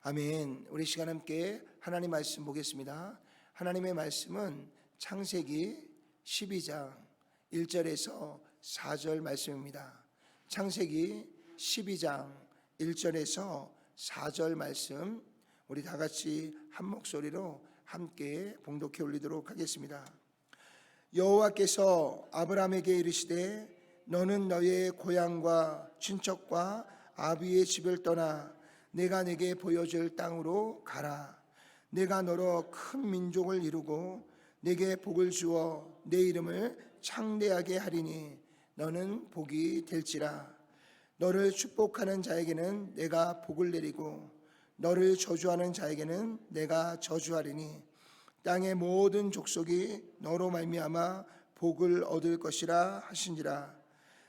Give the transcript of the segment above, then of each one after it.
아멘. 우리 시간 함께 하나님 말씀 보겠습니다. 하나님의 말씀은 창세기 12장 1절에서 4절 말씀입니다. 창세기 12장 1절에서 4절 말씀, 우리 다 같이 한 목소리로 함께 봉독해 올리도록 하겠습니다. 여호와께서 아브라함에게 이르시되 너는 너의 고향과 친척과 아비의 집을 떠나 내가 내게 보여줄 땅으로 가라. 내가 너로 큰 민족을 이루고 내게 복을 주어 내 이름을 창대하게 하리니 너는 복이 될지라. 너를 축복하는 자에게는 내가 복을 내리고 너를 저주하는 자에게는 내가 저주하리니 땅의 모든 족속이 너로 말미암아 복을 얻을 것이라 하신지라.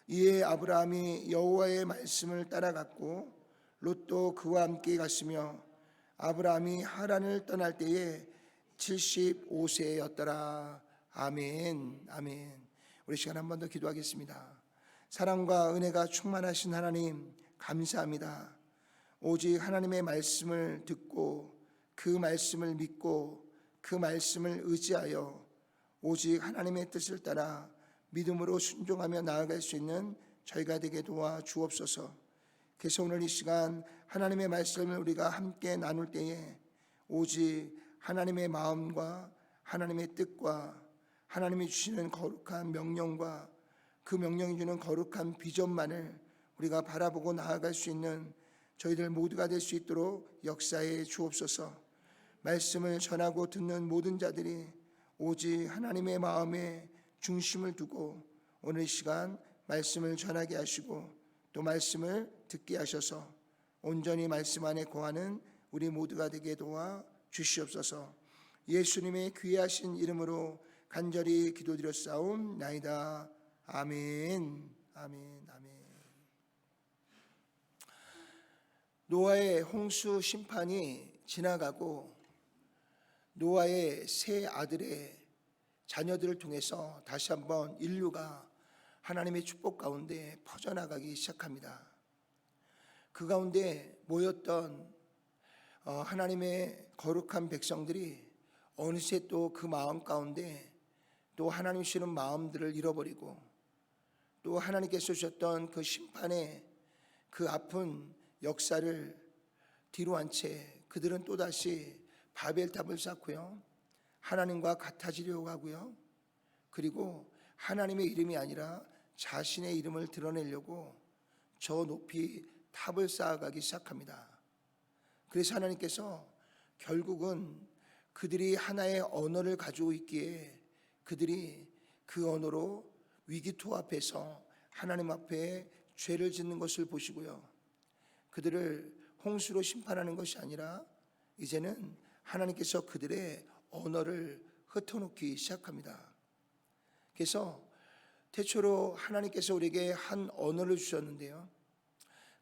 이에 아브라함이 여호와의 말씀을 따라갔고 롯도 그와 함께 갔으며 아브라함이 하란을 떠날 때에 75세였더라. 아멘. 아멘. 우리 시간 한 번 더 기도하겠습니다. 사랑과 은혜가 충만하신 하나님, 감사합니다. 오직 하나님의 말씀을 듣고 그 말씀을 믿고 그 말씀을 의지하여 오직 하나님의 뜻을 따라 믿음으로 순종하며 나아갈 수 있는 저희가 되게 도와 주옵소서. 그래서 오늘 이 시간 하나님의 말씀을 우리가 함께 나눌 때에 오직 하나님의 마음과 하나님의 뜻과 하나님이 주시는 거룩한 명령과 그 명령이 주는 거룩한 비전만을 우리가 바라보고 나아갈 수 있는 저희들 모두가 될 수 있도록 역사해 주옵소서. 말씀을 전하고 듣는 모든 자들이 오직 하나님의 마음에 중심을 두고 오늘 이 시간 말씀을 전하게 하시고 또 말씀을 듣게 하셔서 온전히 말씀 안에 거하는 우리 모두가 되게 도와 주시옵소서. 예수님의 귀하신 이름으로 간절히 기도드렸사옵나이다. 아멘. 아멘. 아멘. 노아의 홍수 심판이 지나가고 노아의 세 아들의 자녀들을 통해서 다시 한번 인류가 하나님의 축복 가운데 퍼져나가기 시작합니다. 그 가운데 모였던 하나님의 거룩한 백성들이 어느새 또 그 마음 가운데 또 하나님 주시는 마음들을 잃어버리고 또 하나님께서 주셨던 그 심판의 그 아픈 역사를 뒤로 한 채 그들은 또다시 바벨탑을 쌓고요, 하나님과 같아지려고 하고요, 그리고 하나님의 이름이 아니라 자신의 이름을 드러내려고 저 높이 탑을 쌓아가기 시작합니다. 그래서 하나님께서 결국은 그들이 하나의 언어를 가지고 있기에 그들이 그 언어로 위기투 앞에서 하나님 앞에 죄를 짓는 것을 보시고요, 그들을 홍수로 심판하는 것이 아니라 이제는 하나님께서 그들의 언어를 흩어놓기 시작합니다. 그래서 태초로 하나님께서 우리에게 한 언어를 주셨는데요,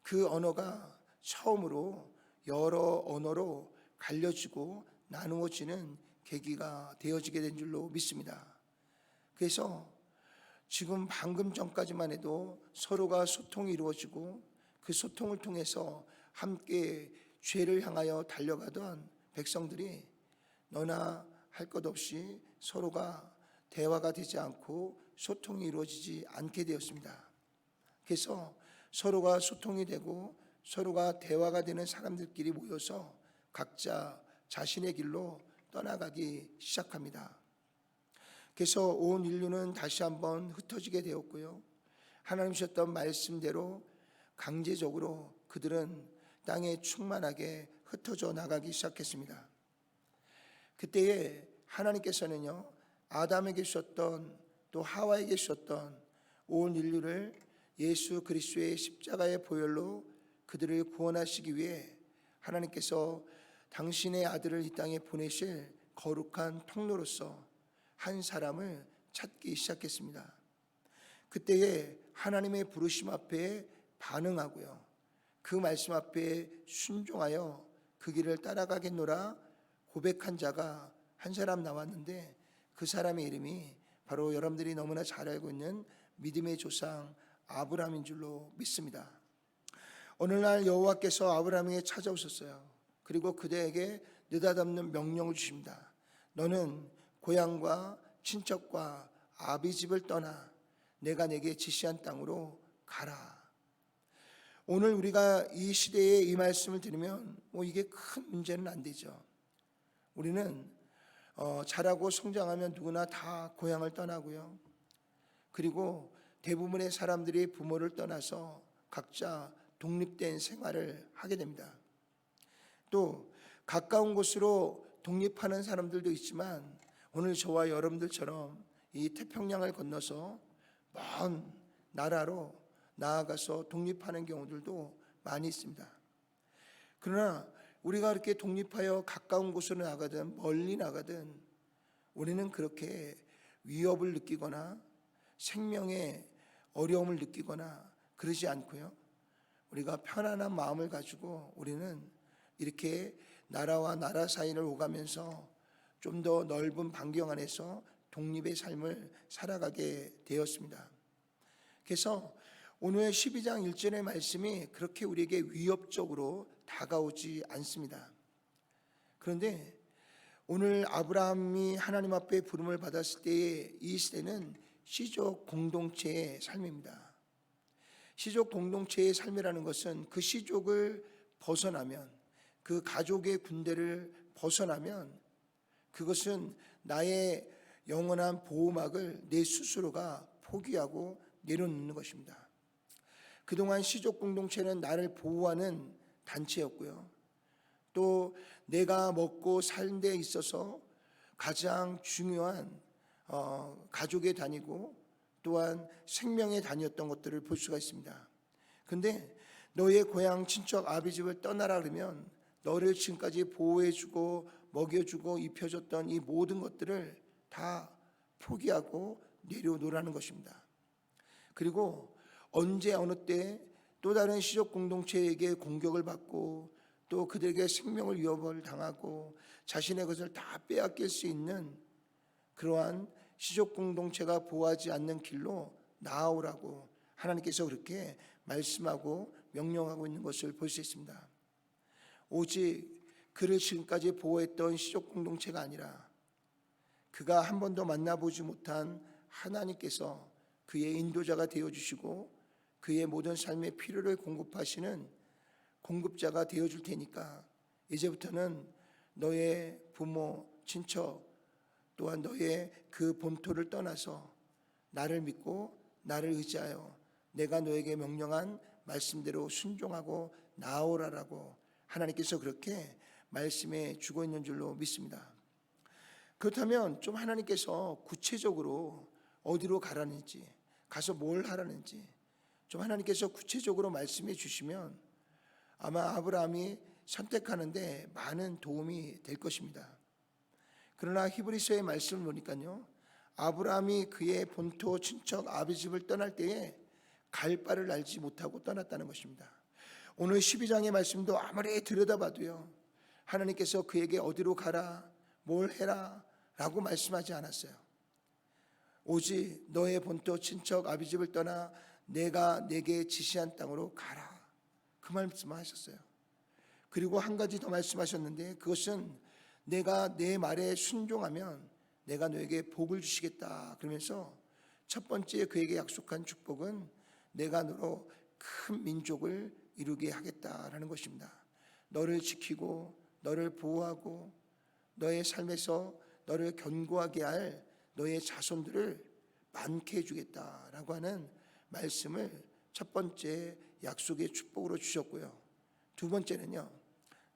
그 언어가 처음으로 여러 언어로 갈려지고 나누어지는 계기가 되어지게 된 줄로 믿습니다. 그래서 지금 방금 전까지만 해도 서로가 소통이 이루어지고 그 소통을 통해서 함께 죄를 향하여 달려가던 백성들이 너나 할 것 없이 서로가 대화가 되지 않고 소통이 이루어지지 않게 되었습니다. 그래서 서로가 소통이 되고 서로가 대화가 되는 사람들끼리 모여서 각자 자신의 길로 떠나가기 시작합니다. 그래서 온 인류는 다시 한번 흩어지게 되었고요, 하나님 주셨던 말씀대로 강제적으로 그들은 땅에 충만하게 흩어져 나가기 시작했습니다. 그때에 하나님께서는요, 아담에게 주셨던 또 하와에게 주셨던 온 인류를 예수 그리스도의 십자가의 보혈로 그들을 구원하시기 위해 하나님께서 당신의 아들을 이 땅에 보내실 거룩한 통로로서 한 사람을 찾기 시작했습니다. 그때에 하나님의 부르심 앞에 반응하고요, 그 말씀 앞에 순종하여 그 길을 따라가겠노라 고백한 자가 한 사람 나왔는데 그 사람의 이름이 바로 여러분들이 너무나 잘 알고 있는 믿음의 조상 아브라함인 줄로 믿습니다. 오늘날 여호와께서 아브라함에게 찾아오셨어요. 그리고 그대에게 느닷없는 명령을 주십니다. 너는 고향과 친척과 아비 집을 떠나 내가 내게 지시한 땅으로 가라. 오늘 우리가 이 시대에 이 말씀을 들으면 이게 큰 문제는 안 되죠. 우리는 자라고 성장하면 누구나 다 고향을 떠나고요. 그리고 대부분의 사람들이 부모를 떠나서 각자 독립된 생활을 하게 됩니다. 또 가까운 곳으로 독립하는 사람들도 있지만 오늘 저와 여러분들처럼 이 태평양을 건너서 먼 나라로 나아가서 독립하는 경우들도 많이 있습니다. 그러나 우리가 그렇게 독립하여 가까운 곳으로 나가든 멀리 나가든 우리는 그렇게 위협을 느끼거나 생명의 어려움을 느끼거나 그러지 않고요. 우리가 편안한 마음을 가지고 우리는 이렇게 나라와 나라 사이를 오가면서 좀 더 넓은 반경 안에서 독립의 삶을 살아가게 되었습니다. 그래서 오늘 12장 1절의 말씀이 그렇게 우리에게 위협적으로 다가오지 않습니다. 그런데 오늘 아브라함이 하나님 앞에 부름을 받았을 때의 이 시대는 시족 공동체의 삶입니다. 시족 공동체의 삶이라는 것은 그 시족을 벗어나면, 그 가족의 군대를 벗어나면 그것은 나의 영원한 보호막을 내 스스로가 포기하고 내려놓는 것입니다. 그동안 시족 공동체는 나를 보호하는 단체였고요. 또 내가 먹고 사는 데 있어서 가장 중요한 가족의 단위고 또한 생명의 단위였던 것들을 볼 수가 있습니다. 그런데 너의 고향 친척 아비 집을 떠나라 그러면 너를 지금까지 보호해주고 먹여주고 입혀줬던 이 모든 것들을 다 포기하고 내려놓으라는 것입니다. 그리고 언제 어느 때 또 다른 시족 공동체에게 공격을 받고 또 그들에게 생명을 위협을 당하고 자신의 것을 다 빼앗길 수 있는 그러한 시족 공동체가 보호하지 않는 길로 나아오라고 하나님께서 그렇게 말씀하고 명령하고 있는 것을 볼 수 있습니다. 오직 그를 지금까지 보호했던 시족 공동체가 아니라 그가 한 번도 만나보지 못한 하나님께서 그의 인도자가 되어주시고 그의 모든 삶의 필요를 공급하시는 공급자가 되어줄 테니까 이제부터는 너의 부모, 친척 또한 너의 그 본토를 떠나서 나를 믿고 나를 의지하여 내가 너에게 명령한 말씀대로 순종하고 나아오라라고 하나님께서 그렇게 말씀해 주고 있는 줄로 믿습니다. 그렇다면 좀 하나님께서 구체적으로 어디로 가라는지, 가서 뭘 하라는지 좀 하나님께서 구체적으로 말씀해 주시면 아마 아브라함이 선택하는데 많은 도움이 될 것입니다. 그러나 히브리서의 말씀을 보니까요, 아브라함이 그의 본토 친척 아비 집을 떠날 때에 갈 바를 알지 못하고 떠났다는 것입니다. 오늘 12장의 말씀도 아무리 들여다봐도요, 하나님께서 그에게 어디로 가라, 뭘 해라 라고 말씀하지 않았어요. 오직 너의 본토 친척 아비 집을 떠나 내가 내게 지시한 땅으로 가라, 그 말씀을 하셨어요. 그리고 한 가지 더 말씀하셨는데 그것은 내가 내 말에 순종하면 내가 너에게 복을 주시겠다 그러면서 첫 번째 그에게 약속한 축복은 내가 너로 큰 민족을 이루게 하겠다라는 것입니다. 너를 지키고 너를 보호하고 너의 삶에서 너를 견고하게 할 너의 자손들을 많게 해주겠다라고 하는 말씀을 첫 번째 약속의 축복으로 주셨고요. 두 번째는요,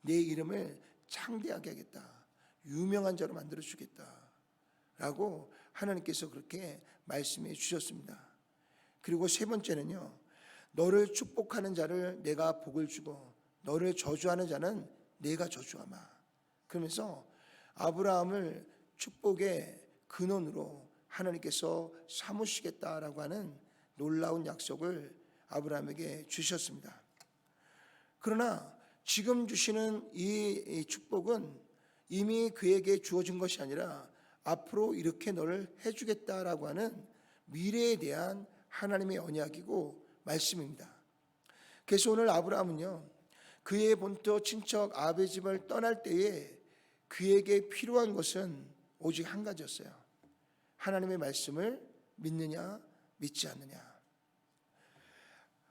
내 이름을 창대하게 하겠다, 유명한 자로 만들어 주겠다라고 하나님께서 그렇게 말씀해 주셨습니다. 그리고 세 번째는요, 너를 축복하는 자를 내가 복을 주고 너를 저주하는 자는 내가 저주하마. 그러면서 아브라함을 축복의 근원으로 하나님께서 삼으시겠다라고 하는 놀라운 약속을 아브라함에게 주셨습니다. 그러나 지금 주시는 이 축복은 이미 그에게 주어진 것이 아니라 앞으로 이렇게 너를 해주겠다라고 하는 미래에 대한 하나님의 언약이고 말씀입니다. 그래서 오늘 아브라함은요, 그의 본토 친척 아베 집을 떠날 때에 그에게 필요한 것은 오직 한 가지였어요. 하나님의 말씀을 믿느냐 믿지 않느냐.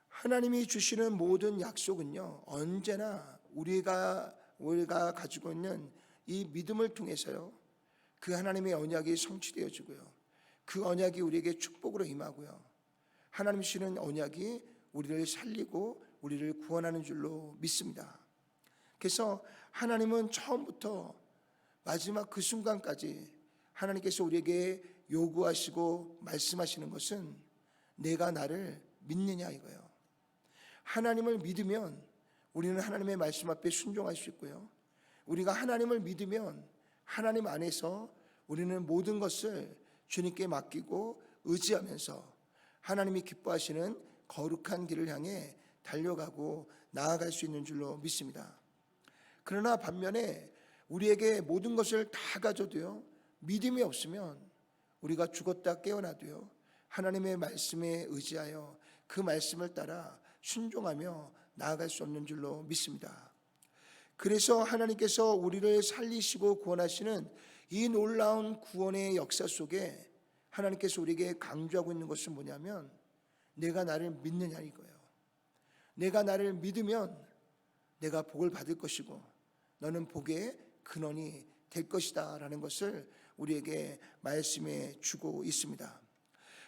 하나님이 주시는 모든 약속은요, 언제나 우리가 가지고 있는 이 믿음을 통해서요, 그 하나님의 언약이 성취되어지고요, 그 언약이 우리에게 축복으로 임하고요, 하나님 주시는 언약이 우리를 살리고 우리를 구원하는 줄로 믿습니다. 그래서 하나님은 처음부터 마지막 그 순간까지 하나님께서 우리에게 요구하시고 말씀하시는 것은 내가 나를 믿느냐 이거예요. 하나님을 믿으면 우리는 하나님의 말씀 앞에 순종할 수 있고요, 우리가 하나님을 믿으면 하나님 안에서 우리는 모든 것을 주님께 맡기고 의지하면서 하나님이 기뻐하시는 거룩한 길을 향해 달려가고 나아갈 수 있는 줄로 믿습니다. 그러나 반면에 우리에게 모든 것을 다 가져도요, 믿음이 없으면 우리가 죽었다 깨어나도요, 하나님의 말씀에 의지하여 그 말씀을 따라 순종하며 나아갈 수 없는 줄로 믿습니다. 그래서 하나님께서 우리를 살리시고 구원하시는 이 놀라운 구원의 역사 속에 하나님께서 우리에게 강조하고 있는 것은 뭐냐면 내가 나를 믿느냐 이거예요. 내가 나를 믿으면 내가 복을 받을 것이고 너는 복의 근원이 될 것이다 라는 것을 우리에게 말씀해 주고 있습니다.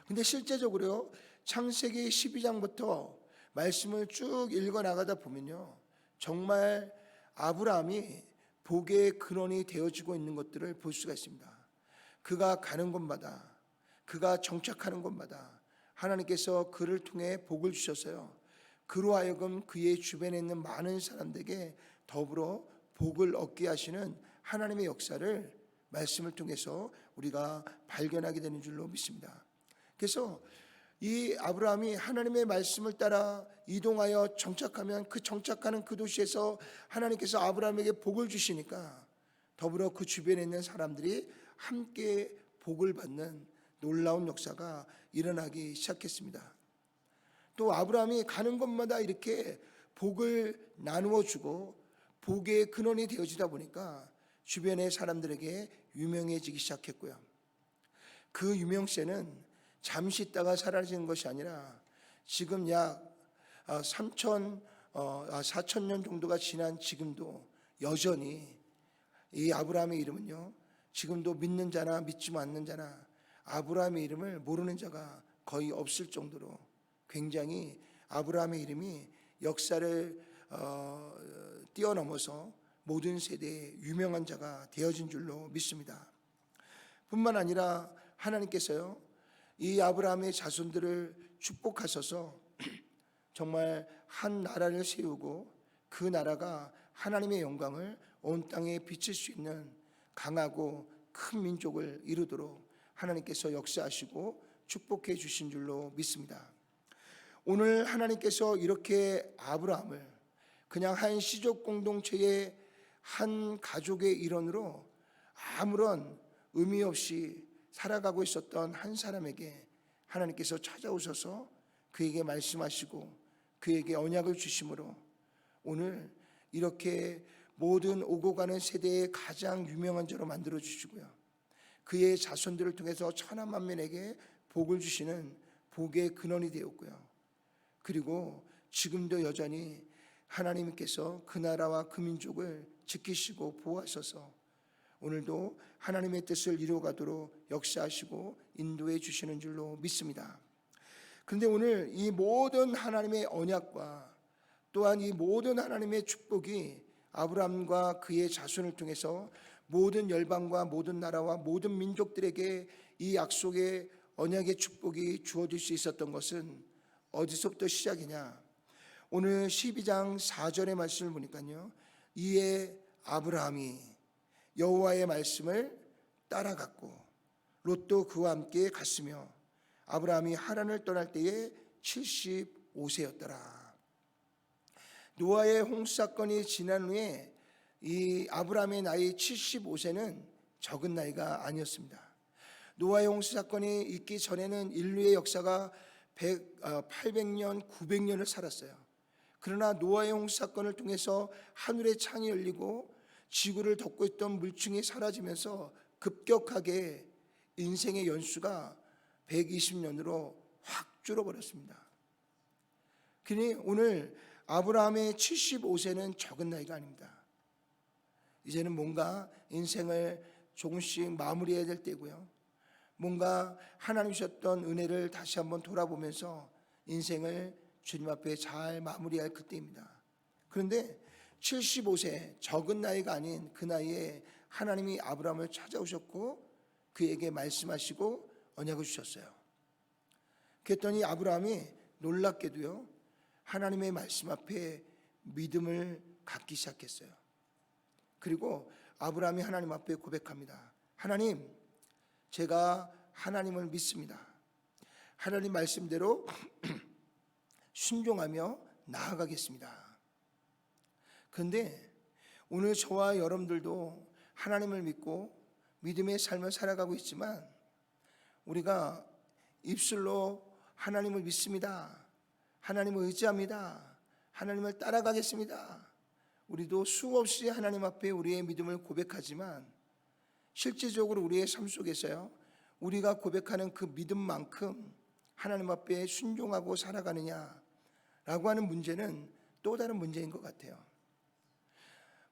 근데 실제적으로 창세기 12장부터 말씀을 쭉 읽어 나가다 보면요, 정말 아브라함이 복의 근원이 되어지고 있는 것들을 볼 수가 있습니다. 그가 가는 곳마다, 그가 정착하는 곳마다 하나님께서 그를 통해 복을 주셔서요, 그로 하여금 그의 주변에 있는 많은 사람들에게 더불어 복을 얻게 하시는 하나님의 역사를 말씀을 통해서 우리가 발견하게 되는 줄로 믿습니다. 그래서 이 아브라함이 하나님의 말씀을 따라 이동하여 정착하면 그 정착하는 그 도시에서 하나님께서 아브라함에게 복을 주시니까 더불어 그 주변에 있는 사람들이 함께 복을 받는 놀라운 역사가 일어나기 시작했습니다. 또 아브라함이 가는 곳마다 이렇게 복을 나누어 주고 복의 근원이 되어지다 보니까 주변의 사람들에게 유명해지기 시작했고요, 그 유명세는 잠시 있다가 사라지는 것이 아니라 지금 약 4,000년 정도가 지난 지금도 여전히 이 아브라함의 이름은요, 지금도 믿는 자나 믿지 않는 자나 아브라함의 이름을 모르는 자가 거의 없을 정도로 굉장히 아브라함의 이름이 역사를 뛰어넘어서 모든 세대에 유명한 자가 되어진 줄로 믿습니다. 뿐만 아니라 하나님께서요, 이 아브라함의 자손들을 축복하셔서 정말 한 나라를 세우고 그 나라가 하나님의 영광을 온 땅에 비칠 수 있는 강하고 큰 민족을 이루도록 하나님께서 역사하시고 축복해 주신 줄로 믿습니다. 오늘 하나님께서 이렇게 아브라함을 그냥 한 시족 공동체의 한 가족의 일원으로 아무런 의미 없이 살아가고 있었던 한 사람에게 하나님께서 찾아오셔서 그에게 말씀하시고 그에게 언약을 주심으로 오늘 이렇게 모든 오고 가는 세대의 가장 유명한 자로 만들어 주시고요, 그의 자손들을 통해서 천하 만민에게 복을 주시는 복의 근원이 되었고요, 그리고 지금도 여전히 하나님께서 그 나라와 그 민족을 지키시고 보호하셔서 오늘도 하나님의 뜻을 이루어가도록 역사하시고 인도해 주시는 줄로 믿습니다. 그런데 오늘 이 모든 하나님의 언약과 또한 이 모든 하나님의 축복이 아브라함과 그의 자손을 통해서 모든 열방과 모든 나라와 모든 민족들에게 이 약속의 언약의 축복이 주어질 수 있었던 것은 어디서부터 시작이냐? 오늘 12장 4절의 말씀을 보니까요, 이에 아브라함이 여호와의 말씀을 따라갔고 롯도 그와 함께 갔으며 아브라함이 하란을 떠날 때에 75세였더라. 노아의 홍수 사건이 지난 후에 이 아브라함의 나이 75세는 적은 나이가 아니었습니다. 노아의 홍수 사건이 있기 전에는 인류의 역사가 800년, 900년을 살았어요. 그러나 노아의 홍수 사건을 통해서 하늘의 창이 열리고 지구를 덮고 있던 물층이 사라지면서 급격하게 인생의 연수가 120년으로 확 줄어버렸습니다. 그러니 오늘 아브라함의 75세는 적은 나이가 아닙니다. 이제는 뭔가 인생을 조금씩 마무리해야 될 때고요. 뭔가 하나님 주셨던 은혜를 다시 한번 돌아보면서 인생을 주님 앞에 잘 마무리할 그때입니다. 그런데 75세, 적은 나이가 아닌 그 나이에 하나님이 아브라함을 찾아오셨고 그에게 말씀하시고 언약을 주셨어요. 그랬더니 아브라함이 놀랍게도요, 하나님의 말씀 앞에 믿음을 갖기 시작했어요. 그리고 아브라함이 하나님 앞에 고백합니다. 하나님, 제가 하나님을 믿습니다. 하나님 말씀대로 순종하며 나아가겠습니다. 그런데 오늘 저와 여러분들도 하나님을 믿고 믿음의 삶을 살아가고 있지만 우리가 입술로 하나님을 믿습니다, 하나님을 의지합니다, 하나님을 따라가겠습니다, 우리도 수없이 하나님 앞에 우리의 믿음을 고백하지만 실제적으로 우리의 삶 속에서요, 우리가 고백하는 그 믿음만큼 하나님 앞에 순종하고 살아가느냐라고 하는 문제는 또 다른 문제인 것 같아요.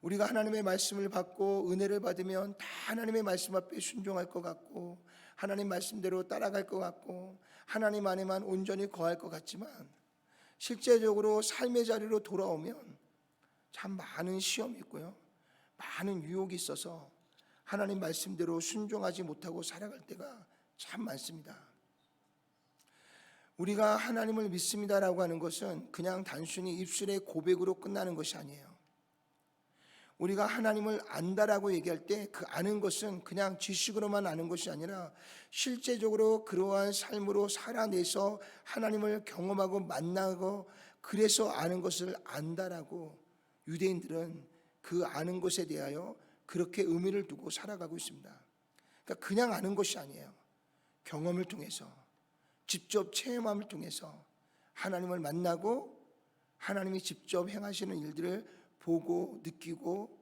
우리가 하나님의 말씀을 받고 은혜를 받으면 다 하나님의 말씀 앞에 순종할 것 같고 하나님 말씀대로 따라갈 것 같고 하나님 안에만 온전히 거할 것 같지만 실제적으로 삶의 자리로 돌아오면 참 많은 시험이 있고요, 많은 유혹이 있어서 하나님 말씀대로 순종하지 못하고 살아갈 때가 참 많습니다. 우리가 하나님을 믿습니다라고 하는 것은 그냥 단순히 입술의 고백으로 끝나는 것이 아니에요. 우리가 하나님을 안다라고 얘기할 때 그 아는 것은 그냥 지식으로만 아는 것이 아니라 실제적으로 그러한 삶으로 살아내서 하나님을 경험하고 만나고 그래서 아는 것을 안다라고 유대인들은 그 아는 것에 대하여 그렇게 의미를 두고 살아가고 있습니다. 그러니까 그냥 아는 것이 아니에요. 경험을 통해서 직접 체험함을 통해서 하나님을 만나고 하나님이 직접 행하시는 일들을 보고 느끼고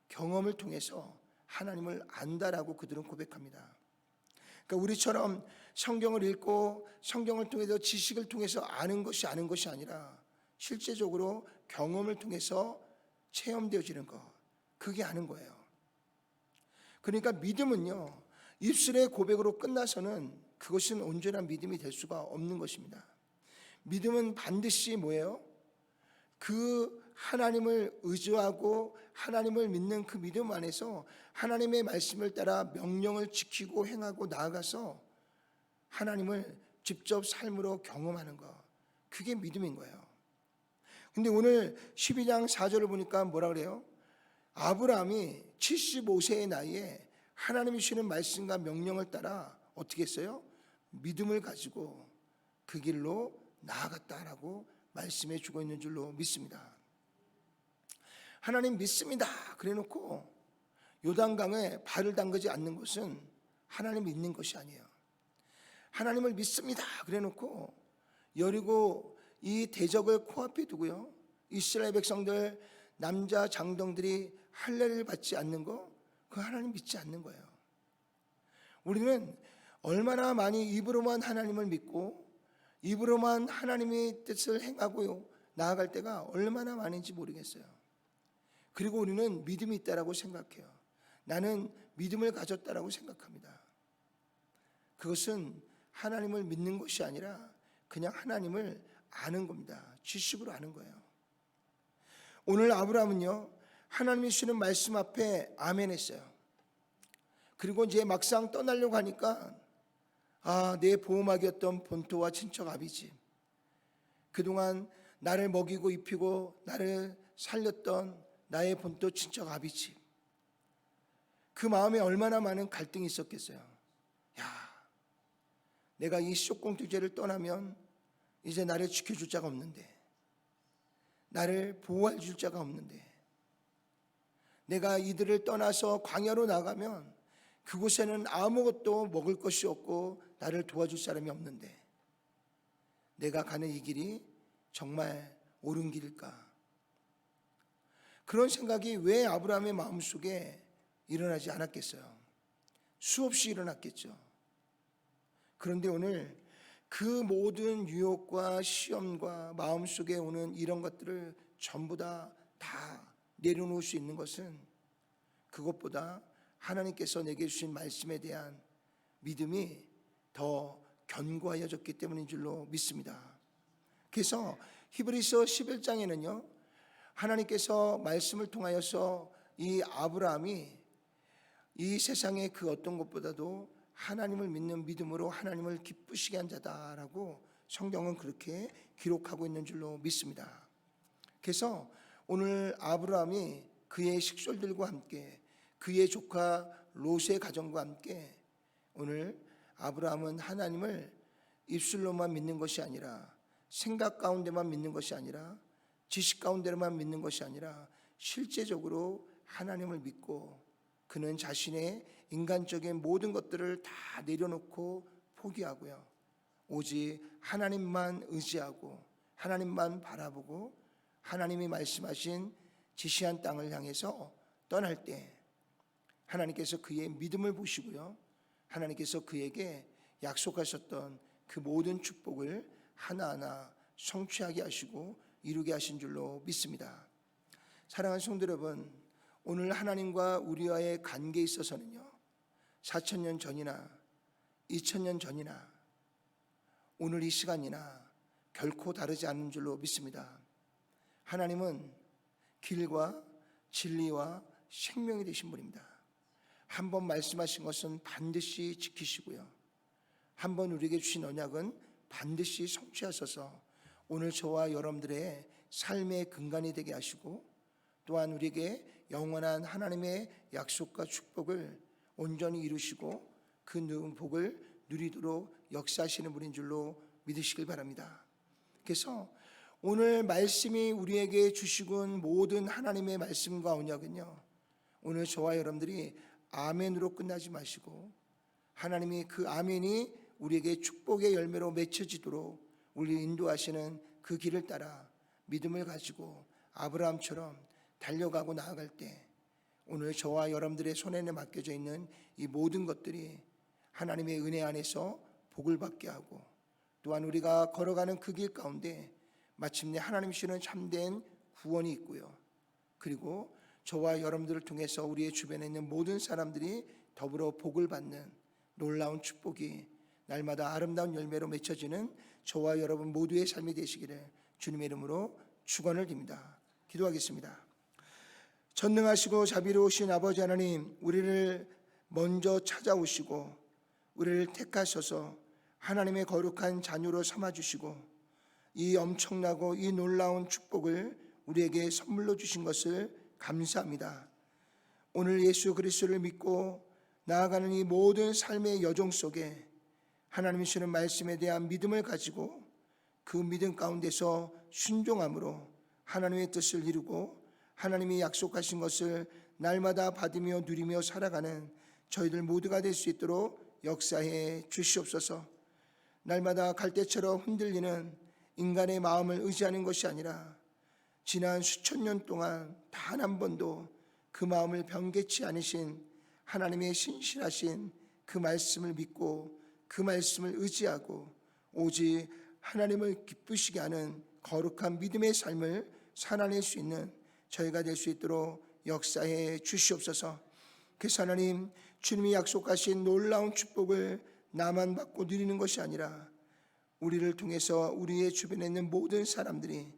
경험을 통해서 하나님을 안다라고 그들은 고백합니다. 그러니까 우리처럼 성경을 읽고 성경을 통해서 지식을 통해서 아는 것이 아니라 실제적으로 경험을 통해서 체험되어지는 것, 그게 아는 거예요. 그러니까 믿음은요, 입술의 고백으로 끝나서는 그것은 온전한 믿음이 될 수가 없는 것입니다. 믿음은 반드시 뭐예요? 그 하나님을 의지하고 하나님을 믿는 그 믿음 안에서 하나님의 말씀을 따라 명령을 지키고 행하고 나아가서 하나님을 직접 삶으로 경험하는 것, 그게 믿음인 거예요. 근데 오늘 12장 4절을 보니까 뭐라 그래요? 아브라함이 75세의 나이에 하나님이 주시는 말씀과 명령을 따라 어떻게 했어요? 믿음을 가지고 그 길로 나아갔다라고 말씀해 주고 있는 줄로 믿습니다. 하나님 믿습니다 그래 놓고 요단강에 발을 담그지 않는 것은 하나님 믿는 것이 아니에요. 하나님을 믿습니다 그래 놓고 여리고 이 대적을 코앞에 두고요, 이스라엘 백성들 남자 장정들이 할례를 받지 않는 거, 그 하나님 믿지 않는 거예요. 우리는 얼마나 많이 입으로만 하나님을 믿고 입으로만 하나님의 뜻을 행하고 나아갈 때가 얼마나 많은지 모르겠어요. 그리고 우리는 믿음이 있다라고 생각해요. 나는 믿음을 가졌다라고 생각합니다. 그것은 하나님을 믿는 것이 아니라 그냥 하나님을 아는 겁니다. 지식으로 아는 거예요. 오늘 아브라함은요, 하나님이 주시는 말씀 앞에 아멘 했어요. 그리고 이제 막상 떠나려고 하니까 내 보호막이었던 본토와 친척 아비집, 그동안 나를 먹이고 입히고 나를 살렸던 나의 본토 친척 아비집, 그 마음에 얼마나 많은 갈등이 있었겠어요. 내가 이 쑥공투제를 떠나면 이제 나를 지켜줄 자가 없는데, 나를 보호해 줄 자가 없는데, 내가 이들을 떠나서 광야로 나가면 그곳에는 아무것도 먹을 것이 없고 나를 도와줄 사람이 없는데, 내가 가는 이 길이 정말 옳은 길일까? 그런 생각이 왜 아브라함의 마음속에 일어나지 않았겠어요? 수없이 일어났겠죠. 그런데 오늘 그 모든 유혹과 시험과 마음속에 오는 이런 것들을 전부 다 내려놓을 수 있는 것은 그것보다 하나님께서 내게 주신 말씀에 대한 믿음이 더 견고하여졌기 때문인 줄로 믿습니다. 그래서 히브리서 11장에는요 하나님께서 말씀을 통하여서 이 아브라함이 이 세상의 그 어떤 것보다도 하나님을 믿는 믿음으로 하나님을 기쁘시게 한 자다라고 성경은 그렇게 기록하고 있는 줄로 믿습니다. 그래서 오늘 아브라함이 그의 식솔들과 함께 그의 조카 롯의 가정과 함께 오늘 아브라함은 하나님을 입술로만 믿는 것이 아니라 생각 가운데만 믿는 것이 아니라 지식 가운데로만 믿는 것이 아니라 실제적으로 하나님을 믿고 그는 자신의 인간적인 모든 것들을 다 내려놓고 포기하고요. 오직 하나님만 의지하고 하나님만 바라보고 하나님이 말씀하신 지시한 땅을 향해서 떠날 때 하나님께서 그의 믿음을 보시고요. 하나님께서 그에게 약속하셨던 그 모든 축복을 하나하나 성취하게 하시고 이루게 하신 줄로 믿습니다. 사랑하는 성도 여러분, 오늘 하나님과 우리와의 관계에 있어서는요 4,000년 전이나 2,000년 전이나 오늘 이 시간이나 결코 다르지 않는 줄로 믿습니다. 하나님은 길과 진리와 생명이 되신 분입니다. 한번 말씀하신 것은 반드시 지키시고요, 한번 우리에게 주신 언약은 반드시 성취하셔서 오늘 저와 여러분들의 삶의 근간이 되게 하시고 또한 우리에게 영원한 하나님의 약속과 축복을 온전히 이루시고 그 복을 누리도록 역사하시는 분인 줄로 믿으시길 바랍니다. 그래서 오늘 말씀이 우리에게 주시군 모든 하나님의 말씀과 언약은요 오늘 저와 여러분들이 아멘으로 끝나지 마시고 하나님이 그 아멘이 우리에게 축복의 열매로 맺혀지도록 우리를 인도하시는 그 길을 따라 믿음을 가지고 아브라함처럼 달려가고 나아갈 때 오늘 저와 여러분들의 손에 맡겨져 있는 이 모든 것들이 하나님의 은혜 안에서 복을 받게 하고 또한 우리가 걸어가는 그 길 가운데 마침내 하나님 주시는 참된 구원이 있고요, 그리고 저와 여러분들을 통해서 우리의 주변에 있는 모든 사람들이 더불어 복을 받는 놀라운 축복이 날마다 아름다운 열매로 맺혀지는 저와 여러분 모두의 삶이 되시기를 주님의 이름으로 축원을 드립니다. 기도하겠습니다. 전능하시고 자비로우신 아버지 하나님, 우리를 먼저 찾아오시고 우리를 택하셔서 하나님의 거룩한 자녀로 삼아주시고 이 엄청나고 이 놀라운 축복을 우리에게 선물로 주신 것을 감사합니다. 오늘 예수 그리스도를 믿고 나아가는 이 모든 삶의 여정 속에 하나님이 주시는 말씀에 대한 믿음을 가지고 그 믿음 가운데서 순종함으로 하나님의 뜻을 이루고 하나님이 약속하신 것을 날마다 받으며 누리며 살아가는 저희들 모두가 될 수 있도록 역사해 주시옵소서. 날마다 갈대처럼 흔들리는 인간의 마음을 의지하는 것이 아니라 지난 수천 년 동안 단 한 번도 그 마음을 변개치 않으신 하나님의 신실하신 그 말씀을 믿고 그 말씀을 의지하고 오직 하나님을 기쁘시게 하는 거룩한 믿음의 삶을 살아낼 수 있는 저희가 될 수 있도록 역사해 주시옵소서. 그래서 하나님, 주님이 약속하신 놀라운 축복을 나만 받고 누리는 것이 아니라 우리를 통해서 우리의 주변에 있는 모든 사람들이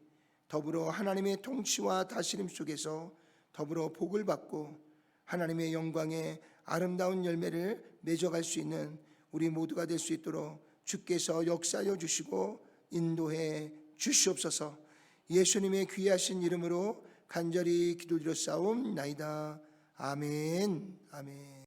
더불어 하나님의 통치와 다스림 속에서 더불어 복을 받고 하나님의 영광의 아름다운 열매를 맺어갈 수 있는 우리 모두가 될 수 있도록 주께서 역사하여 주시고 인도해 주시옵소서. 예수님의 귀하신 이름으로 간절히 기도드렸사옵나이다. 아멘. 아멘.